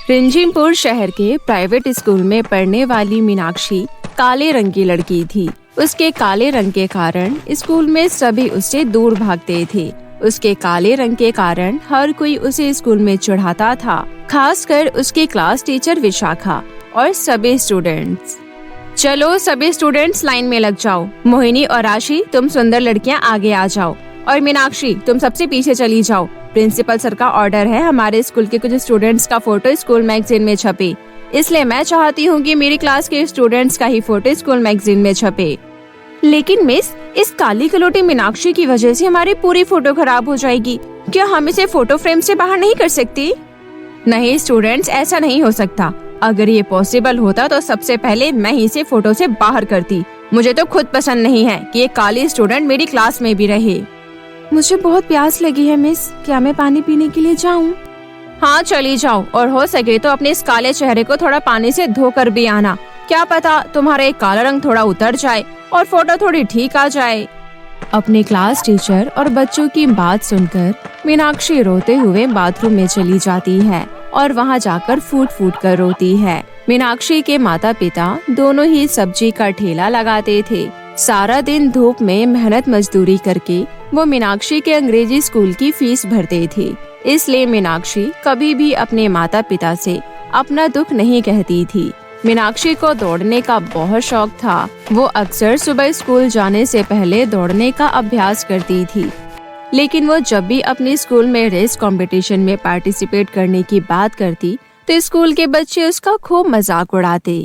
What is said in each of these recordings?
रिंझिमपुर शहर के private school में पढ़ने वाली मीनाक्षी काले रंग की लड़की थी। उसके काले रंग के कारण स्कूल में सभी उससे दूर भागते थे। उसके काले रंग के कारण हर कोई उसे स्कूल में चिढ़ाता था, खासकर उसकी क्लास टीचर विशाखा और सभी स्टूडेंट्स। चलो सभी स्टूडेंट्स लाइन में लग जाओ। मोहिनी और राशि तुम सुंदर लड़कियां आगे आ जाओ और मीनाक्षी तुम सबसे पीछे चली जाओ। प्रिंसिपल सर का ऑर्डर है हमारे स्कूल के कुछ स्टूडेंट्स का फोटो स्कूल मैगजीन में छपे, इसलिए मैं चाहती हूँ कि मेरी क्लास के स्टूडेंट्स का ही फोटो स्कूल मैगजीन में छपे। लेकिन मिस, इस काली कलोटी मीनाक्षी की वजह से हमारी पूरी फोटो खराब हो जाएगी। क्या हम इसे फोटो फ्रेम से बाहर नहीं कर सकती? नहीं स्टूडेंट्स, ऐसा नहीं हो सकता। अगर ये पॉसिबल होता तो सबसे पहले मैं ही इसे फोटो से बाहर करती। मुझे तो खुद पसंद नहीं है कि ये काली स्टूडेंट मेरी क्लास में भी रहे। मुझे बहुत प्यास लगी है मिस, क्या मैं पानी पीने के लिए जाऊं? हाँ चली जाओ, और हो सके तो अपने इस काले चेहरे को थोड़ा पानी से धोकर भी आना। क्या पता तुम्हारा एक काला रंग थोड़ा उतर जाए और फोटो थोड़ी ठीक आ जाए। अपने क्लास टीचर और बच्चों की बात सुनकर मीनाक्षी रोते हुए बाथरूम में चली जाती है और वहां जाकर फूट फूट कर रोती है। मीनाक्षी के माता पिता दोनों ही सब्जी का ठेला लगाते थे। सारा दिन धूप में मेहनत मजदूरी करके वो मीनाक्षी के अंग्रेजी स्कूल की फीस भरते थे, इसलिए मीनाक्षी कभी भी अपने माता पिता से अपना दुख नहीं कहती थी। मीनाक्षी को दौड़ने का बहुत शौक था। वो अक्सर सुबह स्कूल जाने से पहले दौड़ने का अभ्यास करती थी, लेकिन वो जब भी अपने स्कूल में रेस कंपटीशन में पार्टिसिपेट करने की बात करती तो स्कूल के बच्चे उसका खूब मजाक उड़ाते।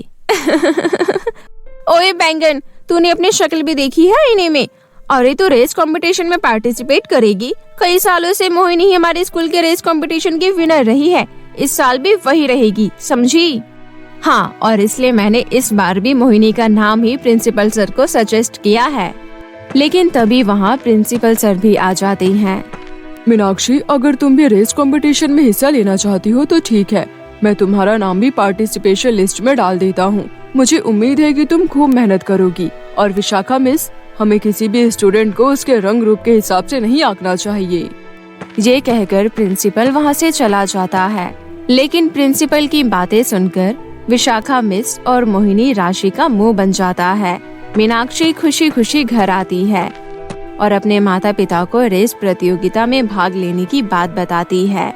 ओए बैंगन, तूने अपनी शक्ल भी देखी है आईने में? अरे तू रेस कंपटीशन में पार्टिसिपेट करेगी? कई सालों से मोहिनी ही हमारे स्कूल के रेस कंपटीशन की विनर रही है, इस साल भी वही रहेगी, समझी? हाँ, और इसलिए मैंने इस बार भी मोहिनी का नाम ही प्रिंसिपल सर को सजेस्ट किया है। लेकिन तभी वहाँ प्रिंसिपल सर भी आ जाते हैं। मीनाक्षी, अगर तुम भी रेस कंपटीशन में हिस्सा लेना चाहती हो तो ठीक है, मैं तुम्हारा नाम भी पार्टिसिपेशन लिस्ट में डाल देता हूँ। मुझे उम्मीद है कि तुम खूब मेहनत करोगी। और विशाखा मिस, हमें किसी भी स्टूडेंट को उसके रंग रूप के हिसाब से नहीं आंकना चाहिए। ये कहकर प्रिंसिपल वहाँ से चला जाता है। लेकिन प्रिंसिपल की बातें सुनकर विशाखा मिस और मोहिनी राशि का मुंह बन जाता है। मीनाक्षी खुशी खुशी घर आती है और अपने माता पिता को रेस प्रतियोगिता में भाग लेने की बात बताती है।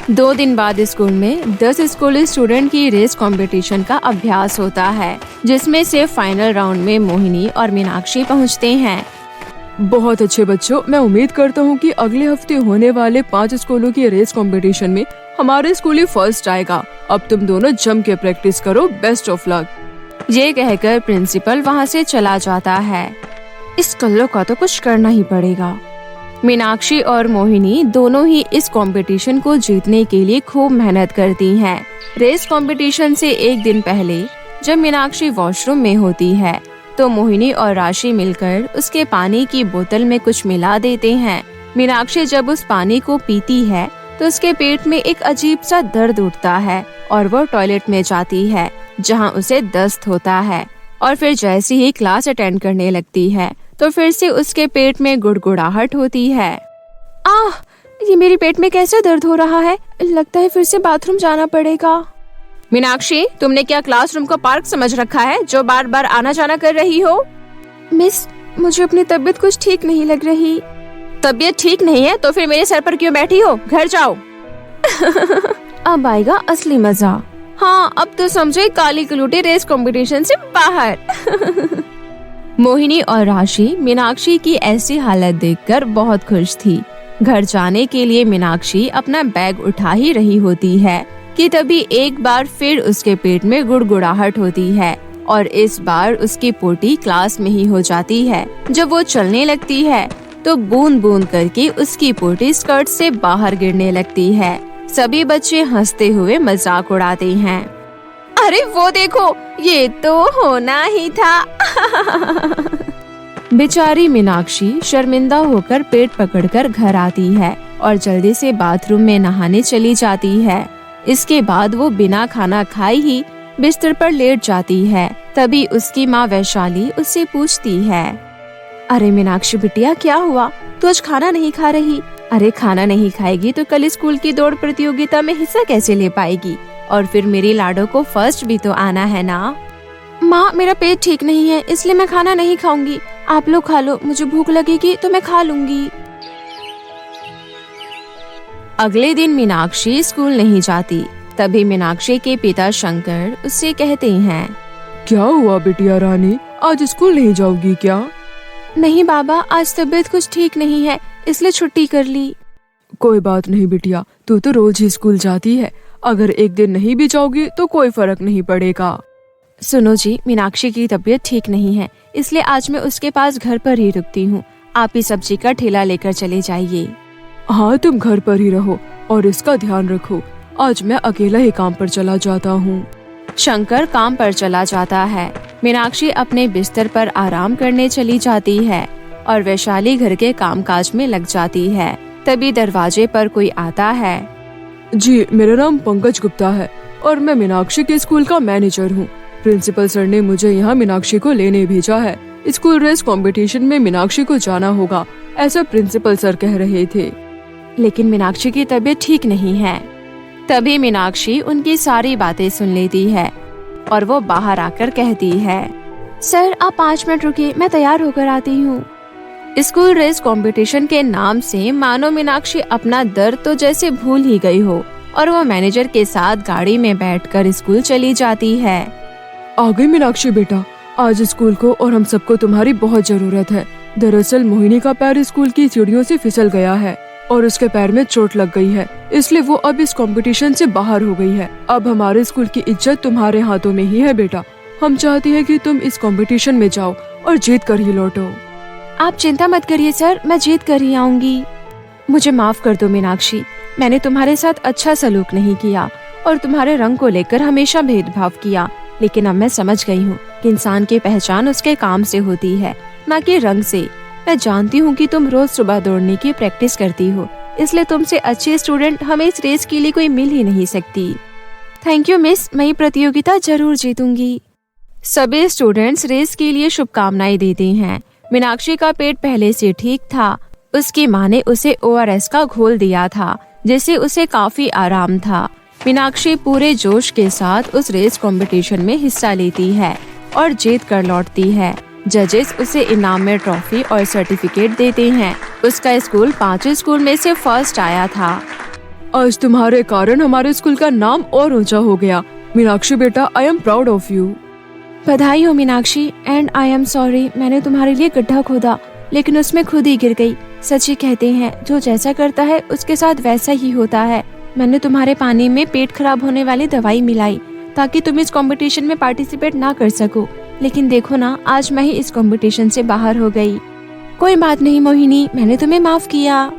2 दिन बाद स्कूल में 10 स्कूली स्टूडेंट की रेस कंपटीशन का अभ्यास होता है, जिसमें से फाइनल राउंड में मोहिनी और मीनाक्षी पहुंचते हैं। बहुत अच्छे बच्चों, मैं उम्मीद करता हूँ कि अगले हफ्ते होने वाले 5 स्कूलों की रेस कंपटीशन में हमारे स्कूल ही फर्स्ट आएगा। अब तुम दोनों जम के प्रैक्टिस करो, बेस्ट ऑफ लक। ये कहकर प्रिंसिपल वहाँ से चला जाता है। इस कल्लो का तो कुछ करना ही पड़ेगा। मीनाक्षी और मोहिनी दोनों ही इस कंपटीशन को जीतने के लिए खूब मेहनत करती हैं। रेस कंपटीशन से एक दिन पहले जब मीनाक्षी वॉशरूम में होती है तो मोहिनी और राशि मिलकर उसके पानी की बोतल में कुछ मिला देते हैं। मीनाक्षी जब उस पानी को पीती है तो उसके पेट में एक अजीब सा दर्द उठता है और वो टॉयलेट में जाती है, जहां उसे दस्त होता है। और फिर जैसे ही क्लास अटेंड करने लगती है तो फिर से उसके पेट में गुड़गुड़ाहट होती है। आह, ये मेरे पेट में कैसे दर्द हो रहा है? लगता है फिर से बाथरूम जाना पड़ेगा। मीनाक्षी, तुमने क्या क्लासरूम को पार्क समझ रखा है जो बार बार आना जाना कर रही हो? मिस, मुझे अपनी तबीयत कुछ ठीक नहीं लग रही। तबीयत ठीक नहीं है तो फिर मेरे सर पर क्यों बैठी हो? घर जाओ। अब आएगा असली मजा। हाँ, अब तो समझो काली कलूटी रेस कंपटीशन से बाहर। मोहिनी और राशि मीनाक्षी की ऐसी हालत देखकर बहुत खुश थी। घर जाने के लिए मीनाक्षी अपना बैग उठा ही रही होती है कि तभी एक बार फिर उसके पेट में गुड़गुड़ाहट होती है और इस बार उसकी पोटी क्लास में ही हो जाती है। जब वो चलने लगती है तो बूंद बूंद करके उसकी पोटी स्कर्ट से बाहर गिरने लगती है। सभी बच्चे हंसते हुए मजाक उड़ाते हैं। अरे वो देखो, ये तो होना ही था। बेचारी मीनाक्षी शर्मिंदा होकर पेट पकड़कर घर आती है और जल्दी से बाथरूम में नहाने चली जाती है। इसके बाद वो बिना खाना खाए ही बिस्तर पर लेट जाती है। तभी उसकी माँ वैशाली उससे पूछती है, अरे मीनाक्षी बिटिया, क्या हुआ? तू आज खाना नहीं खा रही? अरे खाना नहीं खाएगी तो कल स्कूल की दौड़ प्रतियोगिता में हिस्सा कैसे ले पाएगी? और फिर मेरी लाडो को फर्स्ट भी तो आना है ना। माँ मेरा पेट ठीक नहीं है इसलिए मैं खाना नहीं खाऊंगी। आप लोग खा लो, मुझे भूख लगेगी तो मैं खा लूंगी। अगले दिन मीनाक्षी स्कूल नहीं जाती। तभी मीनाक्षी के पिता शंकर उससे कहते हैं, क्या हुआ बिटिया रानी, आज स्कूल नहीं जाओगी क्या? नहीं बाबा, आज तबीयत कुछ ठीक नहीं है इसलिए छुट्टी कर ली। कोई बात नहीं बिटिया, तू तो रोज ही स्कूल जाती है, अगर एक दिन नहीं भी जाओगी तो कोई फर्क नहीं पड़ेगा। सुनो जी, मीनाक्षी की तबीयत ठीक नहीं है इसलिए आज मैं उसके पास घर पर ही रुकती हूँ। आप ही सब्जी का ठेला लेकर चले जाइए। हाँ तुम घर पर ही रहो और इसका ध्यान रखो, आज मैं अकेला ही काम पर चला जाता हूँ। शंकर काम पर चला जाता है। मीनाक्षी अपने बिस्तर पर आराम करने चली जाती है और वैशाली घर के कामकाज में लग जाती है। तभी दरवाजे पर कोई आता है। जी मेरा नाम पंकज गुप्ता है और मैं मीनाक्षी के स्कूल का मैनेजर हूँ। प्रिंसिपल सर ने मुझे यहाँ मीनाक्षी को लेने भेजा है। स्कूल रेस कंपटीशन में मीनाक्षी को जाना होगा, ऐसा प्रिंसिपल सर कह रहे थे। लेकिन मीनाक्षी की तबीयत ठीक नहीं है। तभी मीनाक्षी उनकी सारी बातें सुन लेती है और वो बाहर आकर कहती है, सर आप 5 मिनट रुकिए, मैं तैयार होकर आती हूँ। स्कूल रेस कंपटीशन के नाम से मानो मीनाक्षी अपना दर्द तो जैसे भूल ही गई हो और वो मैनेजर के साथ गाड़ी में बैठकर स्कूल चली जाती है। आ गई मीनाक्षी बेटा, आज स्कूल को और हम सबको तुम्हारी बहुत जरूरत है। दरअसल मोहिनी का पैर स्कूल की सीढ़ियों से फिसल गया है और उसके पैर में चोट लग गई है, इसलिए वो अब इस कंपटीशन से बाहर हो गई है। अब हमारे स्कूल की इज्जत तुम्हारे हाथों में ही है बेटा। हम चाहते हैं कि तुम इस कंपटीशन में जाओ और जीत कर ही लौटो। आप चिंता मत करिए सर, मैं जीत कर ही आऊंगी। मुझे माफ कर दो मीनाक्षी, मैंने तुम्हारे साथ अच्छा सलूक नहीं किया और तुम्हारे रंग को लेकर हमेशा भेदभाव किया। लेकिन अब मैं समझ गई हूँ कि इंसान की पहचान उसके काम से होती है, न कि रंग से। मैं जानती हूँ कि तुम रोज सुबह दौड़ने की प्रैक्टिस करती हो, इसलिए तुमसे अच्छे स्टूडेंट हमें इस रेस के लिए कोई मिल ही नहीं सकती। थैंक यू मिस, मैं ये प्रतियोगिता जरूर जीतूंगी। सभी स्टूडेंट्स रेस के लिए शुभकामनाएं देते हैं। मीनाक्षी का पेट पहले से ठीक था। उसकी माँ ने उसे ORS का घोल दिया था, जिससे उसे काफी आराम था। मीनाक्षी पूरे जोश के साथ उस रेस कंपटीशन में हिस्सा लेती है और जीत कर लौटती है। जजेस उसे इनाम में ट्रॉफी और सर्टिफिकेट देते हैं। उसका स्कूल 5 स्कूल में से फर्स्ट आया था। आज तुम्हारे कारण हमारे स्कूल का नाम और ऊंचा हो गया। मीनाक्षी बेटा, I am proud of you. बधाई हो Meenakshi, and I am sorry, मैंने तुम्हारे लिए गड्ढा खोदा लेकिन उसमें खुद ही गिर गई। सच ही कहते हैं, जो जैसा करता है उसके साथ वैसा ही होता है। मैंने तुम्हारे पानी में पेट खराब होने वाली दवाई मिलाई ताकि तुम इस कंपटीशन में पार्टिसिपेट ना कर सको, लेकिन देखो ना, आज मैं ही इस कंपटीशन से बाहर हो गई। कोई बात नहीं मोहिनी, मैंने तुम्हें माफ किया।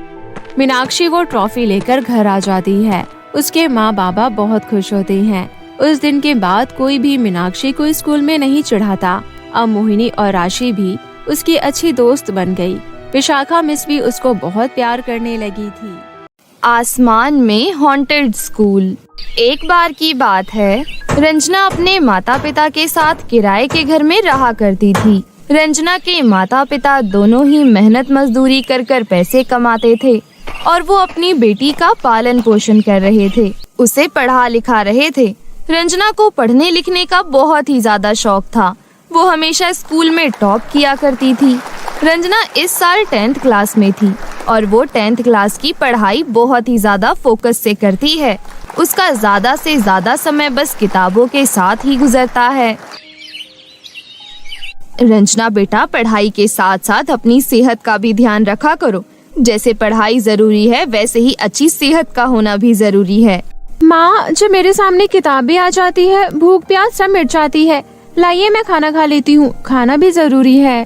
मीनाक्षी वो ट्रॉफी लेकर घर आ जाती है। उसके माँ बाबा बहुत खुश होते हैं। उस दिन के बाद कोई भी मीनाक्षी को स्कूल में नहीं चढ़ाता। अब मोहिनी और राशि भी उसकी अच्छी दोस्त बन गई। विशाखा मिस भी उसको बहुत प्यार करने लगी थी। आसमान में हॉन्टेड स्कूल। एक बार की बात है, रंजना अपने माता पिता के साथ किराए के घर में रहा करती थी। रंजना के माता पिता दोनों ही मेहनत मजदूरी कर कर पैसे कमाते थे और वो अपनी बेटी का पालन पोषण कर रहे थे, उसे पढ़ा लिखा रहे थे। रंजना को पढ़ने लिखने का बहुत ही ज्यादा शौक था। वो हमेशा स्कूल में टॉप किया करती थी। रंजना इस साल 10th क्लास में थी और वो 10th क्लास की पढ़ाई बहुत ही ज्यादा फोकस से करती है। उसका ज्यादा से ज्यादा समय बस किताबों के साथ ही गुजरता है। रंजना बेटा, पढ़ाई के साथ साथ अपनी सेहत का भी ध्यान रखा करो। जैसे पढ़ाई जरूरी है वैसे ही अच्छी सेहत का होना भी जरूरी है। माँ, जब मेरे सामने किताबें आ जाती है, भूख प्यास सब मिट जाती है। लाइए मैं खाना खा लेती हूँ, खाना भी जरूरी है।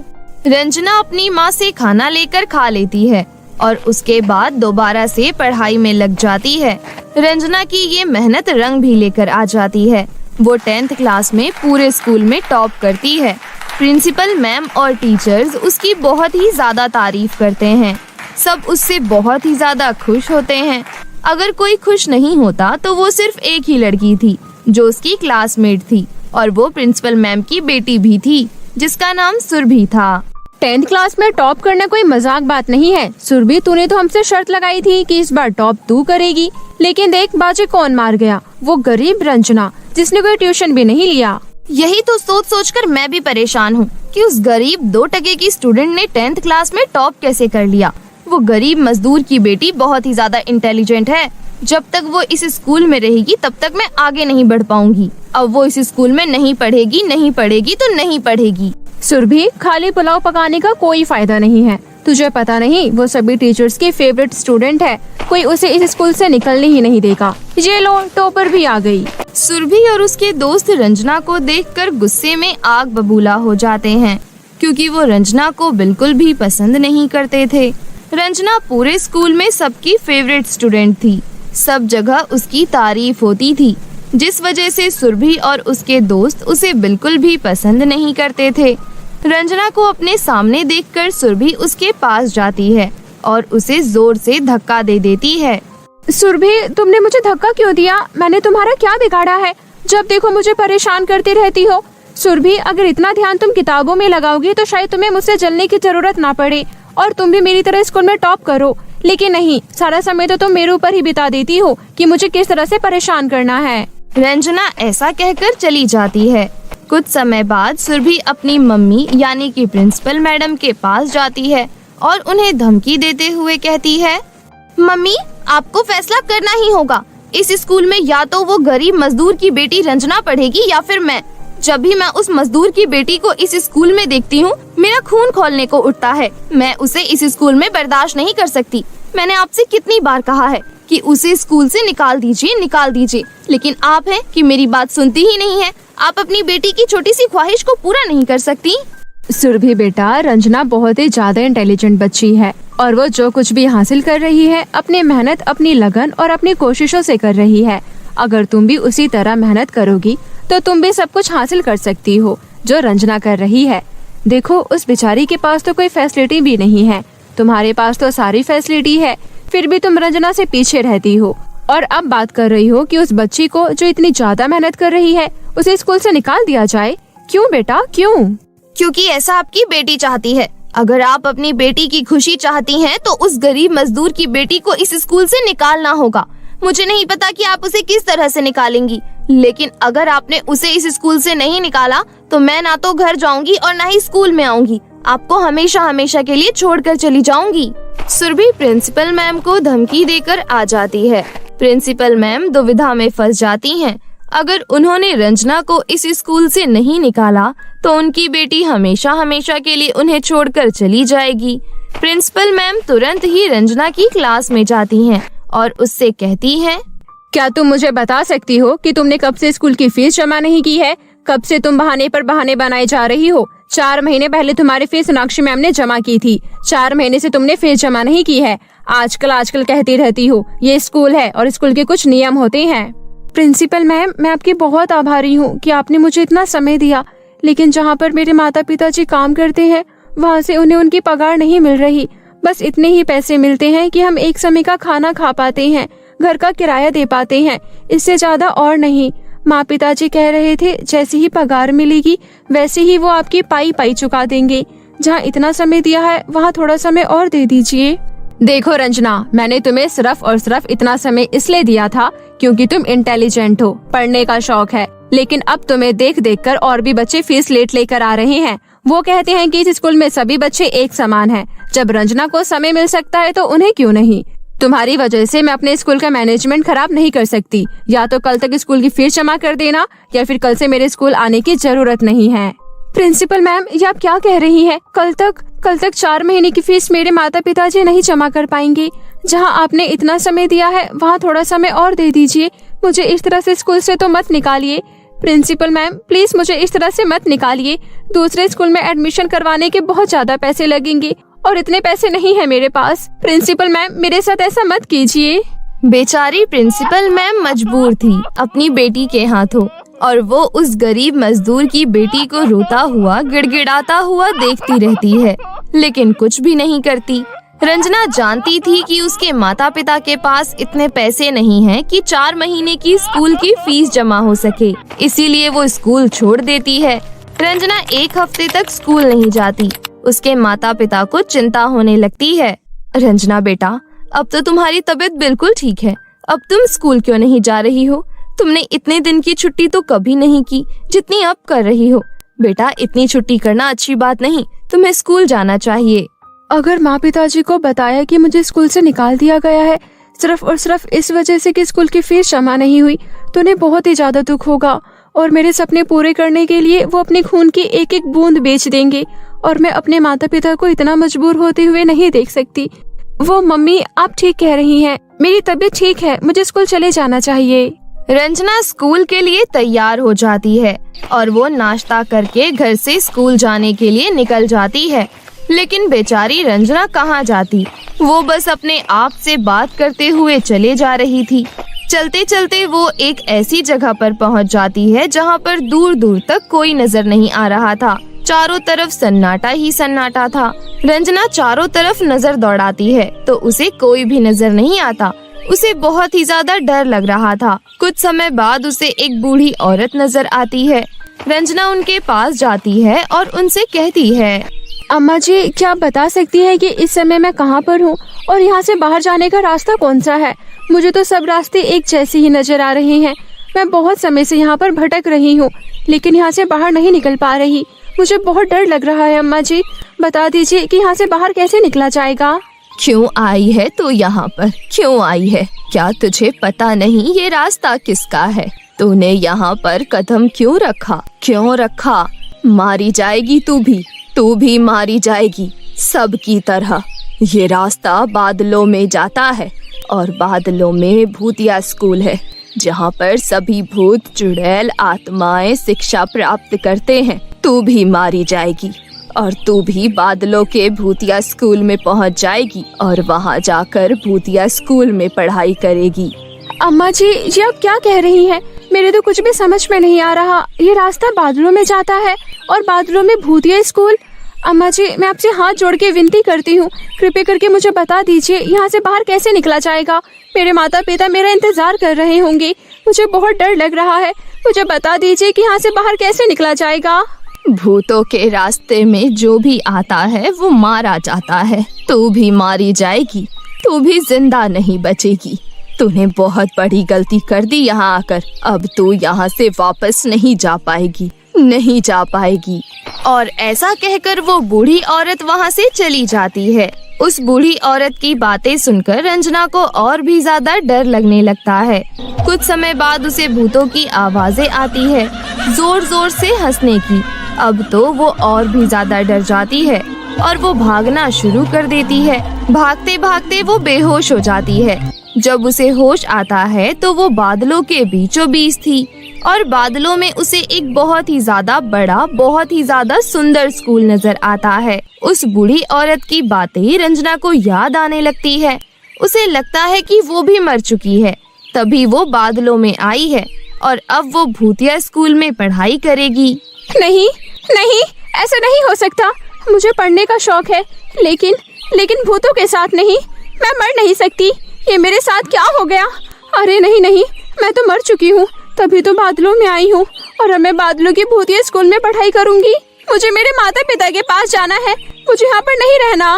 रंजना अपनी माँ से खाना लेकर खा लेती है और उसके बाद दोबारा से पढ़ाई में लग जाती है। रंजना की ये मेहनत रंग भी लेकर आ जाती है। वो 10th क्लास में पूरे स्कूल में टॉप करती है। प्रिंसिपल मैम और टीचर्स उसकी बहुत ही ज्यादा तारीफ करते हैं। सब उससे बहुत ही ज्यादा खुश होते हैं। अगर कोई खुश नहीं होता तो वो सिर्फ एक ही लड़की थी जो उसकी क्लासमेट थी और वो प्रिंसिपल मैम की बेटी भी थी जिसका नाम सुरभि था। 10th क्लास में टॉप करना कोई मजाक बात नहीं है। सुरभि, तूने तो हमसे शर्त लगाई थी कि इस बार टॉप तू करेगी, लेकिन देख बाजी कौन मार गया, वो गरीब रंजना, जिसने कोई ट्यूशन भी नहीं लिया। यही तो सोच सोचकर मैं भी परेशान हूँ कि उस गरीब 2 टके की स्टूडेंट ने 10th क्लास में टॉप कैसे कर लिया। वो गरीब मजदूर की बेटी बहुत ही ज्यादा इंटेलिजेंट है। जब तक वो इस स्कूल में रहेगी तब तक मैं आगे नहीं बढ़ पाऊंगी। अब वो इस स्कूल में नहीं पढ़ेगी तो नहीं पढ़ेगी। सुरभि, खाली पुलाव पकाने का कोई फायदा नहीं है। तुझे पता नहीं, वो सभी टीचर्स की फेवरेट स्टूडेंट है। कोई उसे इस स्कूल से निकलने ही नहीं देगा। ये लो, टॉपर भी आ गई। सुरभि और उसके दोस्त रंजना को देखकर गुस्से में आग बबूला हो जाते हैं, क्योंकि वो रंजना को बिल्कुल भी पसंद नहीं करते थे। रंजना पूरे स्कूल में सबकी फेवरेट स्टूडेंट थी। सब जगह उसकी तारीफ होती थी, जिस वजह से सुरभि और उसके दोस्त उसे बिल्कुल भी पसंद नहीं करते थे। रंजना को अपने सामने देखकर सुरभि उसके पास जाती है और उसे जोर से धक्का दे देती है। सुरभि, तुमने मुझे धक्का क्यों दिया? मैंने तुम्हारा क्या बिगाड़ा है? जब देखो मुझे परेशान करती रहती हो। सुरभि, अगर इतना ध्यान तुम किताबों में लगाओगी तो शायद तुम्हें मुझसे जलने की जरूरत ना पड़े और तुम भी मेरी तरह स्कूल में टॉप करो। लेकिन नहीं, सारा समय तो तुम मेरे ऊपर ही बिता देती हो कि मुझे किस तरह से परेशान करना है। रंजना ऐसा कहकर चली जाती है। कुछ समय बाद सुरभि अपनी मम्मी यानी कि प्रिंसिपल मैडम के पास जाती है और उन्हें धमकी देते हुए कहती है, मम्मी, आपको फैसला करना ही होगा। इस स्कूल में या तो वो गरीब मजदूर की बेटी रंजना पढ़ेगी या फिर मैं। जब भी मैं उस मजदूर की बेटी को इस स्कूल में देखती हूँ, मेरा खून खौलने को उठता है। मैं उसे इस स्कूल में बर्दाश्त नहीं कर सकती। मैंने आपसे कितनी बार कहा है कि उसे स्कूल से निकाल दीजिए, लेकिन आप हैं कि मेरी बात सुनती ही नहीं है। आप अपनी बेटी की छोटी सी ख्वाहिश को पूरा नहीं कर सकती। सुरभि बेटा, रंजना बहुत ही ज्यादा इंटेलिजेंट बच्ची है और वो जो कुछ भी हासिल कर रही है अपनी मेहनत, अपनी लगन और अपनी कोशिशों से कर रही है। अगर तुम भी उसी तरह मेहनत करोगी तो तुम भी सब कुछ हासिल कर सकती हो जो रंजना कर रही है। देखो, उस बेचारी के पास तो कोई फैसिलिटी भी नहीं है, तुम्हारे पास तो सारी फैसिलिटी है, फिर भी तुम रंजना से पीछे रहती हो और अब बात कर रही हो कि उस बच्ची को जो इतनी ज्यादा मेहनत कर रही है उसे स्कूल से निकाल दिया जाए। क्यों बेटा, क्यों? क्योंकि ऐसा आपकी बेटी चाहती है। अगर आप अपनी बेटी की खुशी चाहती हैं तो उस गरीब मजदूर की बेटी को इस स्कूल से निकालना होगा। मुझे नहीं पता कि आप उसे किस तरह से निकालेंगी, लेकिन अगर आपने उसे इस स्कूल से नहीं निकाला तो मैं ना तो घर जाऊंगी और ना ही स्कूल में आऊंगी। आपको हमेशा हमेशा के लिए छोड़कर चली जाऊंगी। सुरभि प्रिंसिपल मैम को धमकी देकर आ जाती है। प्रिंसिपल मैम दुविधा में फंस जाती हैं। अगर उन्होंने रंजना को इस स्कूल से नहीं निकाला तो उनकी बेटी हमेशा हमेशा के लिए उन्हें छोड़कर चली जाएगी। प्रिंसिपल मैम तुरंत ही रंजना की क्लास में जाती हैं और उससे कहती हैं, क्या तुम मुझे बता सकती हो कि तुमने कब से स्कूल की फीस जमा नहीं की है? कब से तुम बहाने पर बहाने बनाए जा रही हो? 4 महीने पहले तुम्हारी फीस सोनाक्षी मैम ने जमा की थी। 4 महीने से तुमने फीस जमा नहीं की है। आजकल कहती रहती हो ये स्कूल है और स्कूल के कुछ नियम होते हैं। प्रिंसिपल मैम, मैं आपकी बहुत आभारी हूँ कि आपने मुझे इतना समय दिया, लेकिन जहाँ पर मेरे माता पिताजी काम करते हैं वहाँ से उन्हें उनकी पगार नहीं मिल रही। बस इतने ही पैसे मिलते हैं कि हम एक समय का खाना खा पाते हैं, घर का किराया दे पाते हैं, इससे ज्यादा और नहीं। माँ पिताजी कह रहे थे जैसे ही पगार मिलेगी वैसे ही वो आपकी पाई चुका देंगे। जहाँ इतना समय दिया है वहाँ थोड़ा समय और दे दीजिए। देखो रंजना, मैंने तुम्हें सिर्फ और सिर्फ इतना समय इसलिए दिया था क्योंकि तुम इंटेलिजेंट हो, पढ़ने का शौक है, लेकिन अब तुम्हें देख देख कर और भी बच्चे फीस लेट लेकर आ रहे हैं। वो कहते हैं कि इस स्कूल में सभी बच्चे एक समान हैं। जब रंजना को समय मिल सकता है तो उन्हें क्यों नहीं? तुम्हारी वजह से मैं अपने स्कूल का मैनेजमेंट खराब नहीं कर सकती। या तो कल तक स्कूल की फीस जमा कर देना या फिर कल से मेरे स्कूल आने की जरूरत नहीं है। प्रिंसिपल मैम, ये आप क्या कह रही हैं? कल तक 4 महीने की फीस मेरे माता पिताजी नहीं जमा कर पाएंगे। जहां आपने इतना समय दिया है वहां थोड़ा समय और दे दीजिए। मुझे इस तरह से स्कूल से तो मत निकालिए। प्रिंसिपल मैम, प्लीज मुझे इस तरह से मत निकालिए। दूसरे स्कूल में एडमिशन करवाने के बहुत ज्यादा पैसे लगेंगे और इतने पैसे नहीं है मेरे पास। प्रिंसिपल मैम, मेरे साथ ऐसा मत कीजिए। बेचारी प्रिंसिपल मैम मजबूर थी अपनी बेटी के हाथों, और वो उस गरीब मजदूर की बेटी को रोता हुआ गिड़गिड़ाता हुआ देखती रहती है, लेकिन कुछ भी नहीं करती। रंजना जानती थी कि उसके माता पिता के पास इतने पैसे नहीं हैं कि 4 महीने की स्कूल की फीस जमा हो सके, इसीलिए वो स्कूल छोड़ देती है। रंजना 1 हफ्ते तक स्कूल नहीं जाती। उसके माता पिता को चिंता होने लगती है। रंजना बेटा, अब तो तुम्हारी तबीयत बिल्कुल ठीक है, अब तुम स्कूल क्यों नहीं जा रही हो? तुमने इतने दिन की छुट्टी तो कभी नहीं की जितनी अब कर रही हो। बेटा, इतनी छुट्टी करना अच्छी बात नहीं, तुम्हें स्कूल जाना चाहिए। अगर माँ पिताजी को बताया कि मुझे स्कूल से निकाल दिया गया है सिर्फ और सिर्फ इस वजह से कि स्कूल की फीस जमा नहीं हुई, तो उन्हें बहुत ही ज्यादा दुख होगा और मेरे सपने पूरे करने के लिए वो अपने खून की एक एक बूंद बेच देंगे और मैं अपने माता पिता को इतना मजबूर होते हुए नहीं देख सकती। वो मम्मी, आप ठीक कह रही हैं, मेरी तबीयत ठीक है, मुझे स्कूल चले जाना चाहिए। रंजना स्कूल के लिए तैयार हो जाती है और वो नाश्ता करके घर से स्कूल जाने के लिए निकल जाती है। लेकिन बेचारी रंजना कहाँ जाती, वो बस अपने आप से बात करते हुए चले जा रही थी। चलते चलते वो एक ऐसी जगह पर पहुँच जाती है जहाँ पर दूर दूर तक कोई नजर नहीं आ रहा था। चारों तरफ सन्नाटा ही सन्नाटा था। रंजना चारों तरफ नजर दौड़ाती है तो उसे कोई भी नजर नहीं आता। उसे बहुत ही ज्यादा डर लग रहा था। कुछ समय बाद उसे एक बूढ़ी औरत नजर आती है। रंजना उनके पास जाती है और उनसे कहती है, अम्मा जी, क्या आप बता सकती है कि इस समय मैं कहाँ पर हूँ और यहाँ से बाहर जाने का रास्ता कौन सा है? मुझे तो सब रास्ते एक जैसे ही नजर आ रहे हैं। मैं बहुत समय से यहाँ पर भटक रही हूँ लेकिन यहाँ से बाहर नहीं निकल पा रही। मुझे बहुत डर लग रहा है अम्मा जी, बता दीजिए कि यहाँ से बाहर कैसे निकला जाएगा? क्यों आई है तू यहाँ पर? क्यों आई है? क्या तुझे पता नहीं ये रास्ता किसका है? तूने यहाँ पर कदम क्यों रखा? क्यों रखा? मारी जाएगी तू भी मारी जाएगी, सबकी तरह। ये रास्ता बादलों में जाता है और बादलों में भूतिया स्कूल है जहाँ पर सभी भूत चुड़ैल आत्माएं शिक्षा प्राप्त करते हैं। तू भी मारी जाएगी और तू भी बादलों के भूतिया स्कूल में पहुँच जाएगी और वहाँ जाकर भूतिया स्कूल में पढ़ाई करेगी। अम्मा जी, ये आप क्या कह रही हैं? मेरे तो कुछ भी समझ में नहीं आ रहा। ये रास्ता बादलों में जाता है और बादलों में भूतिया स्कूल। अम्मा जी, मैं आपसे हाथ जोड़ के विनती करती हूँ, कृपया करके मुझे बता दीजिए यहाँ से बाहर कैसे निकला जाएगा। मेरे माता पिता मेरा इंतजार कर रहे होंगे, मुझे बहुत डर लग रहा है। मुझे बता दीजिए कि यहाँ से बाहर कैसे निकला जाएगा। भूतों के रास्ते में जो भी आता है वो मारा जाता है। तू भी मारी जाएगी, तू भी जिंदा नहीं बचेगी। तूने बहुत बड़ी गलती कर दी यहाँ आकर। अब तू यहाँ से वापस नहीं जा पाएगी। और ऐसा कहकर वो बूढ़ी औरत वहाँ से चली जाती है। उस बूढ़ी औरत की बातें सुनकर रंजना को और भी ज्यादा डर लगने लगता है। कुछ समय बाद उसे भूतों की आवाजें आती है, जोर जोर से हंसने की। अब तो वो और भी ज्यादा डर जाती है और वो भागना शुरू कर देती है। भागते भागते वो बेहोश हो जाती है। जब उसे होश आता है तो वो बादलों के बीचों बीच थी और बादलों में उसे एक बहुत ही ज्यादा बड़ा, बहुत ही ज्यादा सुंदर स्कूल नजर आता है। उस बूढ़ी औरत की बातें रंजना को याद आने लगती है। उसे लगता है कि वो भी मर चुकी है, तभी वो बादलों में आई है और अब वो भूतिया स्कूल में पढ़ाई करेगी। नहीं नहीं, ऐसा नहीं हो सकता। मुझे पढ़ने का शौक है लेकिन भूतों के साथ नहीं। मैं मर नहीं सकती। ये मेरे साथ क्या हो गया? अरे नहीं नहीं, मैं तो मर चुकी हूँ, तभी तो बादलों में आई हूँ और अब मैं बादलों की भूतिया स्कूल में पढ़ाई करूँगी। मुझे मेरे माता पिता के पास जाना है, मुझे यहाँ पर नहीं रहना।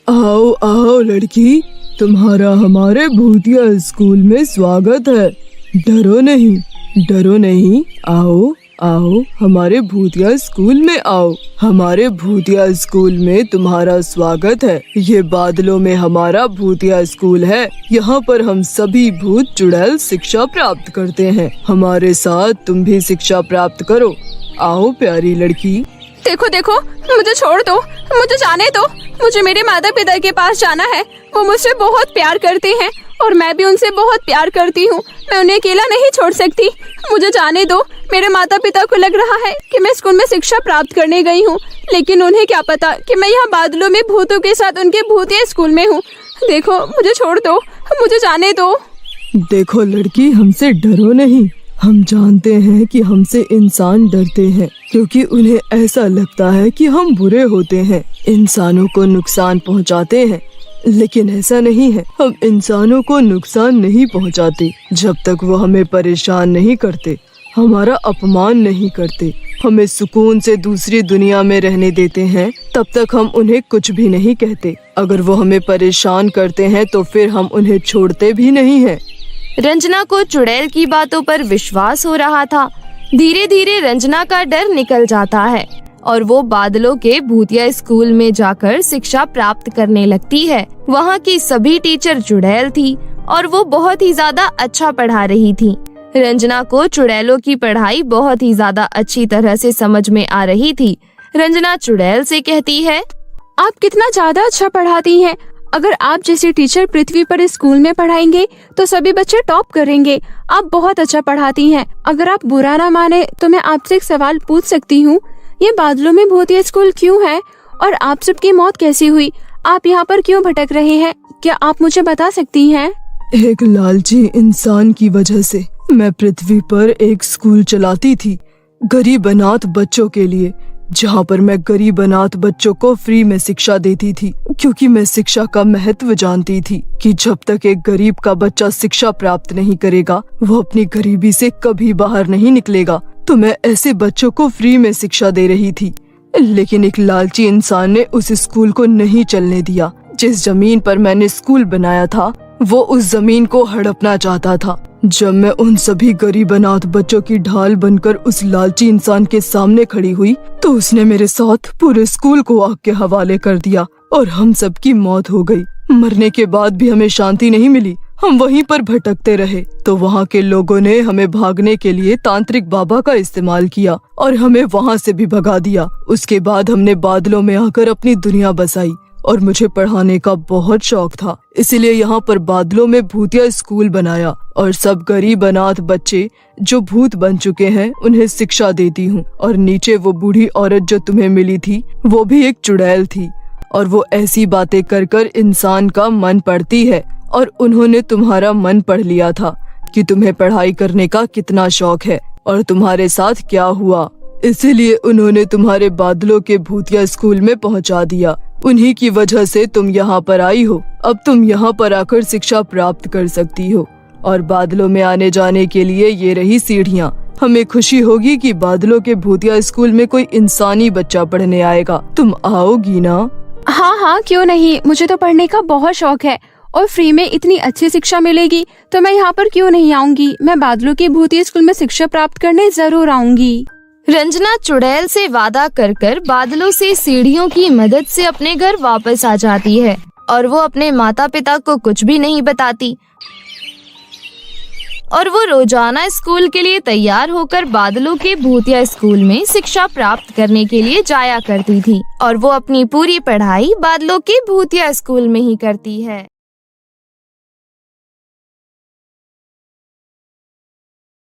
आओ आओ लड़की, तुम्हारा हमारे भूतिया स्कूल में स्वागत है। डरो नहीं, आओ आओ हमारे भूतिया स्कूल में आओ। हमारे भूतिया स्कूल में तुम्हारा स्वागत है। ये बादलों में हमारा भूतिया स्कूल है। यहाँ पर हम सभी भूत चुड़ैल शिक्षा प्राप्त करते हैं। हमारे साथ तुम भी शिक्षा प्राप्त करो। आओ प्यारी लड़की। देखो, मुझे छोड़ दो, मुझे जाने दो। मुझे मेरे माता पिता के पास जाना है। वो मुझसे बहुत प्यार करते हैं और मैं भी उनसे बहुत प्यार करती हूँ। मैं उन्हें अकेला नहीं छोड़ सकती। मुझे जाने दो। मेरे माता पिता को लग रहा है कि मैं स्कूल में शिक्षा प्राप्त करने गई हूँ, लेकिन उन्हें क्या पता कि मैं यहाँ बादलों में भूतों के साथ उनके भूतिया स्कूल में हूँ। देखो, मुझे छोड़ दो, मुझे जाने दो। देखो लड़की, हमसे डरो नहीं। हम जानते हैं कि हमसे इंसान डरते हैं क्योंकि उन्हें ऐसा लगता है कि हम बुरे होते हैं, इंसानों को नुकसान पहुंचाते हैं। लेकिन ऐसा नहीं है, हम इंसानों को नुकसान नहीं पहुंचाते जब तक वो हमें परेशान नहीं करते। हमारा अपमान नहीं करते, हमें सुकून से दूसरी दुनिया में रहने देते हैं, तब तक हम उन्हें कुछ भी नहीं कहते। अगर वो हमें परेशान करते हैं तो फिर हम उन्हें छोड़ते भी नहीं हैं। रंजना को चुड़ैल की बातों पर विश्वास हो रहा था। धीरे धीरे रंजना का डर निकल जाता है और वो बादलों के भूतिया स्कूल में जाकर शिक्षा प्राप्त करने लगती है। वहाँ की सभी टीचर चुड़ैल थी और वो बहुत ही ज्यादा अच्छा पढ़ा रही थी। रंजना को चुड़ैलों की पढ़ाई बहुत ही ज्यादा अच्छी तरह से समझ में आ रही थी। रंजना चुड़ैल से कहती है, आप कितना ज्यादा अच्छा पढ़ाती हैं। अगर आप जैसे टीचर पृथ्वी पर स्कूल में पढ़ाएंगे तो सभी बच्चे टॉप करेंगे। आप बहुत अच्छा पढ़ाती हैं। अगर आप बुरा ना माने तो मैं आपसे एक सवाल पूछ सकती हूँ? ये बादलों में भूतिया स्कूल क्यों है और आप सबकी मौत कैसी हुई? आप यहाँ पर क्यों भटक रहे हैं? क्या आप मुझे बता सकती हैं? एक लालची इंसान की वजह से मैं पृथ्वी पर एक स्कूल चलाती थी, गरीब अनाथ बच्चों के लिए, जहाँ पर मैं गरीब अनाथ बच्चों को फ्री में शिक्षा देती थी, क्योंकि मैं शिक्षा का महत्व जानती थी कि जब तक एक गरीब का बच्चा शिक्षा प्राप्त नहीं करेगा वो अपनी गरीबी से कभी बाहर नहीं निकलेगा। तो मैं ऐसे बच्चों को फ्री में शिक्षा दे रही थी। लेकिन एक लालची इंसान ने उस स्कूल को नहीं चलने दिया। जिस जमीन पर मैंने स्कूल बनाया था वो उस जमीन को हड़पना चाहता था। जब मैं उन सभी गरीब अनाथ बच्चों की ढाल बनकर उस लालची इंसान के सामने खड़ी हुई तो उसने मेरे साथ पूरे स्कूल को आग के हवाले कर दिया और हम सब की मौत हो गई। मरने के बाद भी हमें शांति नहीं मिली, हम वहीं पर भटकते रहे। तो वहाँ के लोगों ने हमें भागने के लिए तांत्रिक बाबा का इस्तेमाल किया और हमें वहाँ से भी भगा दिया। उसके बाद हमने बादलों में आकर अपनी दुनिया बसाई और मुझे पढ़ाने का बहुत शौक था, इसलिए यहाँ पर बादलों में भूतिया स्कूल बनाया और सब गरीब अनाथ बच्चे जो भूत बन चुके हैं उन्हें शिक्षा देती हूँ। और नीचे वो बूढ़ी औरत जो तुम्हें मिली थी वो भी एक चुड़ैल थी और वो ऐसी बातें कर कर इंसान का मन पढ़ती है और उन्होंने तुम्हारा मन पढ़ लिया था कि तुम्हें पढ़ाई करने का कितना शौक है और तुम्हारे साथ क्या हुआ। इसीलिए उन्होंने तुम्हारे बादलों के भूतिया स्कूल में पहुंचा दिया। उन्हीं की वजह से तुम यहाँ पर आई हो। अब तुम यहाँ पर आकर शिक्षा प्राप्त कर सकती हो और बादलों में आने जाने के लिए ये रही सीढ़ियाँ। हमें खुशी होगी कि बादलों के भूतिया स्कूल में कोई इंसानी बच्चा पढ़ने आएगा। तुम आओगी ना? हाँ हाँ, क्यों नहीं। मुझे तो पढ़ने का बहुत शौक है और फ्री में इतनी अच्छी शिक्षा मिलेगी तो मैं यहाँ पर क्यों नहीं आऊंगी। मैं बादलों के भूतिया स्कूल में शिक्षा प्राप्त करने जरूर आऊंगी। रंजना चुड़ैल से वादा कर कर बादलों से सीढ़ियों की मदद से अपने घर वापस आ जाती है और वो अपने माता पिता को कुछ भी नहीं बताती और वो रोजाना स्कूल के लिए तैयार होकर बादलों के भूतिया स्कूल में शिक्षा प्राप्त करने के लिए जाया करती थी और वो अपनी पूरी पढ़ाई बादलों के भूतिया स्कूल में ही करती है।